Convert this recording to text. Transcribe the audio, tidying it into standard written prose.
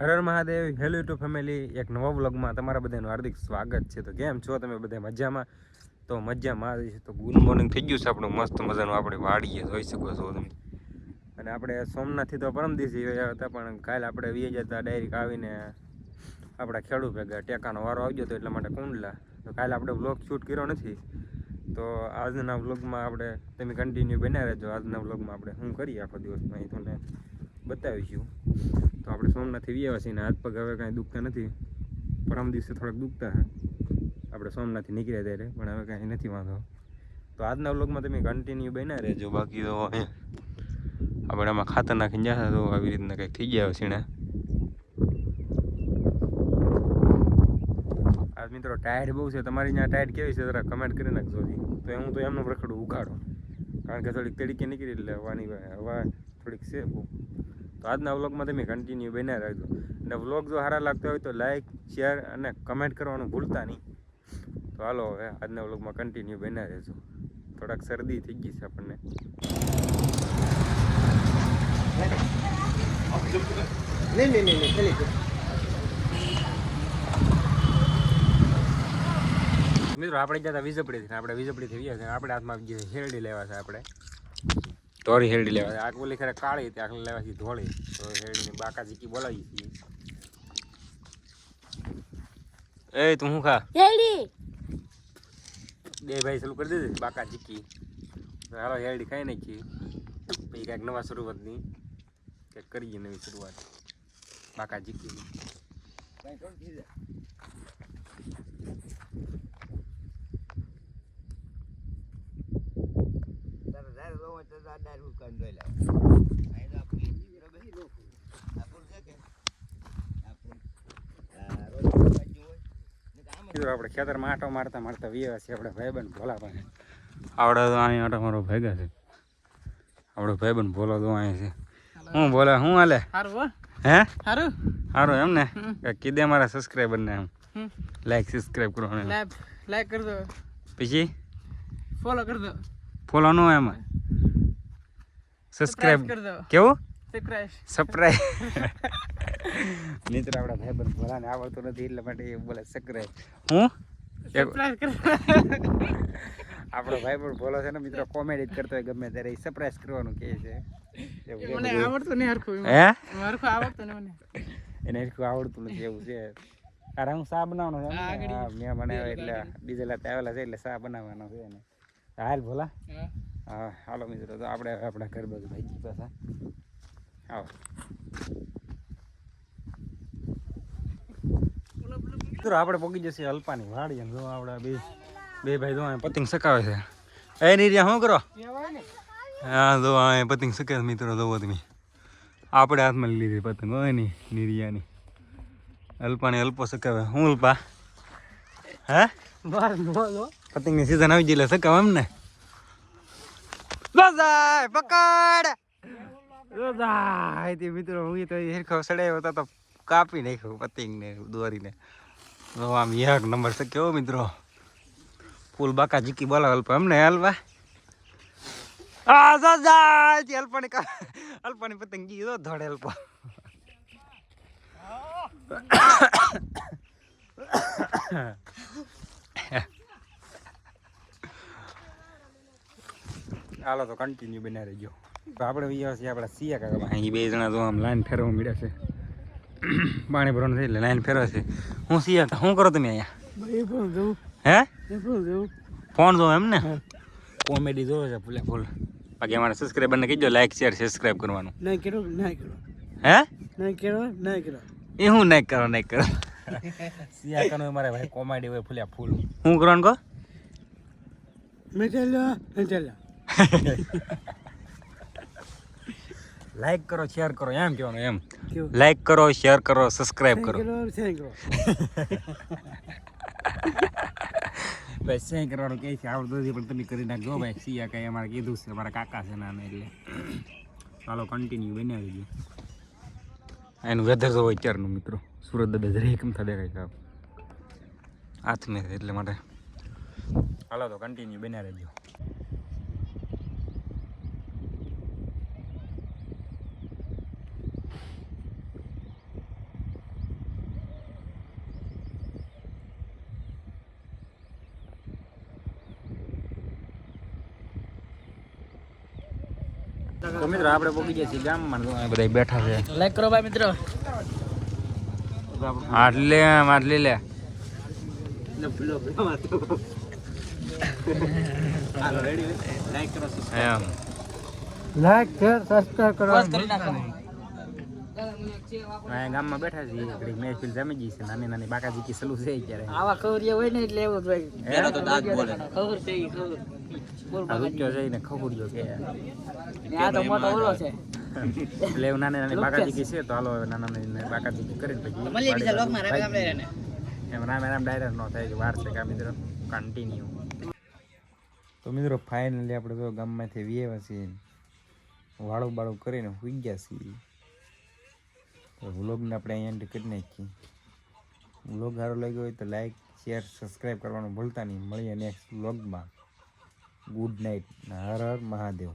હર હર Mahadev. Hello YouTube family, એક નવા વ્લોગમાં તમારા બધાનું હાર્દિક સ્વાગત છે. તો કેમ છો તમે બધા? મજામાં? તો મજામાં છે. તો ગુડ મોર્નિંગ થઈ ગયું છે આપણું મસ્ત મજાનું. આપણે વાડીએ જોઈ શકો છો તમે. અને આપણે સોમનાથથી તો પરમ દિવસે ગયા હતા, પણ કાલે આપણે વી જતા ડાયરેક્ટ આવીને આપણા ખેડૂત ભેગા ટેકાનો વારો આવી ગયો એટલા માટે કુંડલા. તો કાલે આપણે વ્લોગ શૂટ કર્યો નથી, તો આજના વ્લોગમાં આપણે તમે કન્ટિન્યુ બન્યા રહેજો. આજના વ્લોગમાં આપણે શું કરીએ આખો દિવસમાં એ તમને બતાવીશું. તો આપણે સોમનાથથી વ્યાવા છીએ ને હાથ પગ હવે કાંઈ દુખતા નથી. પરમ દિવસે થોડાક દુખતા હે આપણે સોમનાથથી નીકળ્યા ત્યારે, પણ હવે કાંઈ નથી વાંધો. તો આજના વ્લોગમાં તમે કન્ટિન્યુ બન્યા રહેજો. બાકી તો આપણે આમાં ખાતર નાખીને જશે તો આવી રીતના કંઈક થઈ ગયા છે ને. આજ મિત્રો ટાયર્ડ બહુ છે. તમારી ત્યાં ટાયર્ડ કેવી છે જરા કમેન્ટ કરી નાખજો. તો હું તો એમનું રખડું ઉગાડો, કારણ કે થોડીક તડીકે નીકળી એટલે હવાની હવા થોડીક છે બહુ. તો આજના વ્લોગમાં તમે કન્ટિન્યુ બન્યા રાખજો. અને વ્લોગ જો સારા લાગતા હોય તો લાઈક, શેર અને કમેન્ટ કરવાનું ભૂલતા નહીં. તો હાલો હવે આજના વ્લોગમાં કન્ટિન્યુ બન્યા રહેજો. થોડાક શરદી થઈ ગઈ છે આપણને. મિત્રો આપણે જતા વીજપડીથી, આપણે વીજપડીથી વ્યા છે. આપણે હાથમાં શેરડી લેવા છે. આપણે ધોળી શેરડી લેવા છે. આ બોલી ખરે કાળી હતી, આખલી લેવા છે ધોળી. તો શેરડીની બાકા ચીકી બોલાવી છીએ. એ તું શું ખા શેરડી? બે ભાઈ ચાલુ કરી દીધી બાકા ચીકી. હાલો શેરડી ખાઈ નાખી. પછી કાંઈક નવા શરૂઆતની કંઈક કરીએ, નવી શરૂઆત બાકા ચીકીની. આપણે ખેતરમાં આટો મારતા મારતા વ્યા છીએ. આપણે ભાઈબંધ ભોલા પાસે આવડે તો અહીં આટો મારો ભેગા છે. આપણો ભાઈબંધ ભોલો તો અહીં છે. હું બોલે શું હાલે? હે સારું એમ ને? કીધે મારા સબસ્ક્રાઈબર ને એમ લાઈક સબસ્ક્રાઈબ કરો, લાઈક કરી દો, પછી ફોલો કરી દો. ફોલો નો એમાં સબસ્ક્રાઈબ કરી દો. કેવું? સબસ્ક્રાઇબ. મિત્ર આપણા ભાઈબંધ ભોલાને આવડતું નથી એટલા માટે એ બોલે સબસ્ક્રાઈબ. હું આપણો ભાઈબંધ ભોલો છે ને મિત્રો, કોમેડી જ કરતો હોય ગમે ત્યારે, એ સરપ્રાઈઝ કરવાનું કહે છે. મને આવડતું નહીં હરખું. હે હરખું આવડતું નહીં મને. એને હરખું આવડતું નથી એવું છે. અરે હું શા બનાવવાનો છે. મેં બનાવ્યો એટલે બીજે લાતે આવેલા છે એટલે શા બનાવવાનો છે એને. હાલ ભોલા. હા હાલો મિત્રો, તો આપણે આપણા ઘર બાજુ ભાઈ પાછા આવો. મિત્રો આપણે પગી જશે અલ્પાની વાડી. અને જો આપણા બે ભાઈ જો પતંગ સકાવે છે. એ નીરિયા શું કરો? હા જો આ પતંગ સકે મિત્રો, જોવો તમે. આપણે હાથમાં લીધી પતંગ હોય ની નીરિયાની. અલ્પાની અલ્પો સકાવે. હું અલ્પા હે પતંગની સીઝન આવી ગઈ એટલે સકાવ એમ ને? પકડ મિત્રો. હું તો હેરખો સડાયો હતો તો કાપી નાખ્યો પતંગ ને દોરીને. આમ એક નંબર છે કેવો મિત્રો. ફૂલ બાકા જીકી બોલા અલ્પા એમને હલવા. અલ્પાની પતંગ ગઈ તો ધોડે અલ્પા. હાલો તો કન્ટિન્યુ બના રહેજો. તો આપણે વિચાર છીએ આપણા સિયા કાકા, અહીં બે જણા તો આમ લાઈન ફેરવા મળ્યા છે. પાણી ભરવાનું છે એટલે લાઈન ફેરવા છે. હું સિયા શું કરો તમે અહીંયા? હે ફોન જો એમ ને? કોમેડી જોવે છે ફૂલે ફૂલ. બાકી અમારા સબસ્ક્રાઈબરને કીધો લાઈક શેર સબસ્ક્રાઈબ કરવાનું. હે એ હું નહીં કરો નહીં કરો. સિયા કાનો મારે ભાઈ કોમેડી હોય ફૂલ્યા ફૂલ. હું કરવાનું કહો? લાઈક કરો શેર કરો એમ કહેવાનું. એમ લાઈક કરો શેર કરો સબસ્ક્રાઈબ કરો. ભાઈ સેં કરવાનું કહે છે આવડતું નથી પણ તમે કરી નાખજો ભાઈ. સિયા કાંઈ અમારે કીધું છે, અમારા કાકા છે નાના એટલે. ચાલો કન્ટિન્યુ બનાવી દઈએ. એનું વેધર તો હોય અત્યારનું મિત્રો. સુરત દાદા જરા કેમ થા દેખાય સાહેબ હાથમાં એટલે માટે. હાલો તો કન્ટિન્યુ બનાવી રહેજો. તો મિત્રો આપણે પહોંચી ગયા છીએ ગામમાં બધા બેઠા છે. લાઈક કરો ભાઈ મિત્રો. આટલે લે એમ લાઈક શેર સબસ્ક્રાઇબ કરો. ગામમાં બેઠા છીએ એકડી મહેફિલ જમી ગઈ છે. નાની નાની બાકાજી કી સલુ છે અત્યારે. આવા ખબરિયા હોય ને એટલે એવું જ હોય. ખબર છે ઈ ખબર. બોલ આ રૂચો જઈને ખબુર્યો કે આ તો મોટો ઓલો છે. એટલે એવું નાની નાની બાકાજી કી છે તો હાલો હવે નાના નાની બાકાજી કી કરીને પછી મળીએ બીજા લોકમાં રામ રામ લઈને. એમ રામ ડાયરેક્ટ નો થાય કે વાર છે કા મિત્રો કન્ટિન્યુ. તો મિત્રો ફાઇનલી આપણે તો ગામમાંથી વિયેવા છીએ. વાળું બાળું કરીને સુઈ ગયા છીએ. તો વ્લોગને આપણે અહીંયા એન્ડ કરી નાખીએ. વ્લોગ સારો લાગ્યો હોય તો લાઈક શેર સબસ્ક્રાઈબ કરવાનું ભૂલતા નહીં. મળીએ નેક્સ્ટ વ્લોગમાં. Good night. હર હર મહાદેવ.